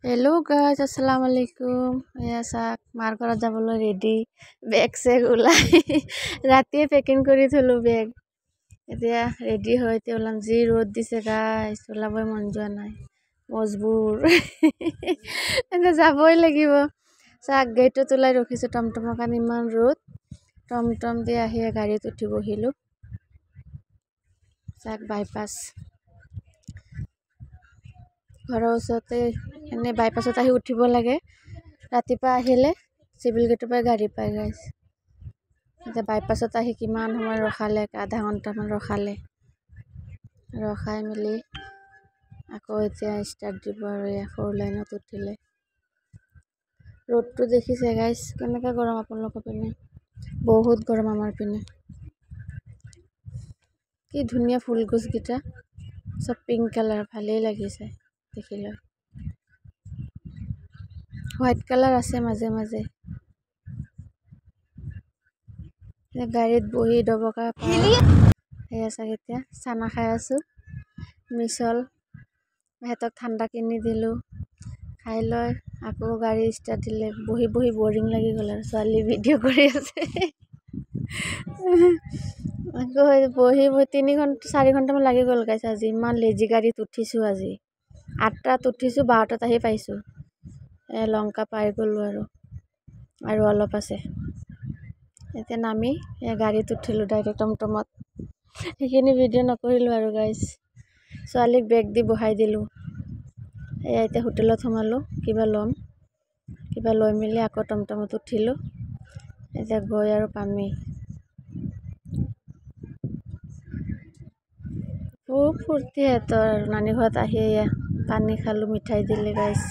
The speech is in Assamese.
हेलो गाइस अस्सलाम वालेकुम চাক মাৰ ঘৰত যাবলৈ ৰেডি বেগ চেগ ওলাই ৰাতিয়ে পেকিং কৰি থলো বেগ এতিয়া ৰেডি হৈ এতিয়া ওলাম যি ৰ'দ দিছে গাইস ওলাবই মন যোৱা নাই মজবুৰ এতিয়া যাবই লাগিব চাক গেটত ওলাই ৰখিছো টমটমৰ কাৰণে ইমান ৰ'দ টমটম দি আহি গাড়ীত উঠি বহিলো চাক বাইপাছ ঘৰৰ ওচৰতে এনে বাইপাছত আহি উঠিব লাগে ৰাতিপুৱা আহিলে চিভিল গেটৰ পৰা গাড়ী পাই গাইছ এতিয়া বাইপাছত আহি কিমান সময় ৰখালে আধা ঘণ্টামান ৰখাই মেলি আকৌ এতিয়া ষ্টাৰ্ট দিব আৰু ফ'ৰ লাইনত উঠিলে ৰ'দটো দেখিছে গাইছ কেনেকৈ গৰম আপোনালোকৰ পিনে বহুত গৰম আমাৰ পিনে কি ধুনীয়া ফুল গছকেইটা সব পিংক কালাৰ ভালেই লাগিছে দেখিলে হোৱাইট কালাৰ আছে মাজে মাজে গাড়ীত বহি দবকা সেয়া চাগে এতিয়া চানা খাই আছো মিছল সিহঁতক ঠাণ্ডা কিনি দিলোঁ খাই লৈ আকৌ গাড়ী ষ্টাৰ্ট দিলে বহি বহি বৰিং লাগি গ'ল আৰু ছোৱালী ভিডিঅ' কৰি আছে আকৌ বহি বহি 3 ঘণ্টা 4 ঘণ্টামান লাগি গ'ল গাইছ আজি ইমান লেজি গাড়ীত উঠিছোঁ আজি 8টাত উঠিছোঁ 12টাত আহি পাইছোঁ লংকা পাই গ'লো আৰু অলপ আছে এতিয়া নামি গাড়ীত উঠিলোঁ ডাইৰেক্ট টমটমত সেইখিনি ভিডিঅ' নকৰিলোঁ আৰু গাইছ ছোৱালীক বেগ দি বহাই দিলোঁ এতিয়া হোটেলত সোমালোঁ কিবা লৈ মেলি আকৌ টমটমত উঠিলোঁ এতিয়া গৈ আৰু পামেই খুব ফূৰ্তি সিহঁতৰ নানী ঘৰত আহি পানী খালোঁ মিঠাই দিলে গাইছ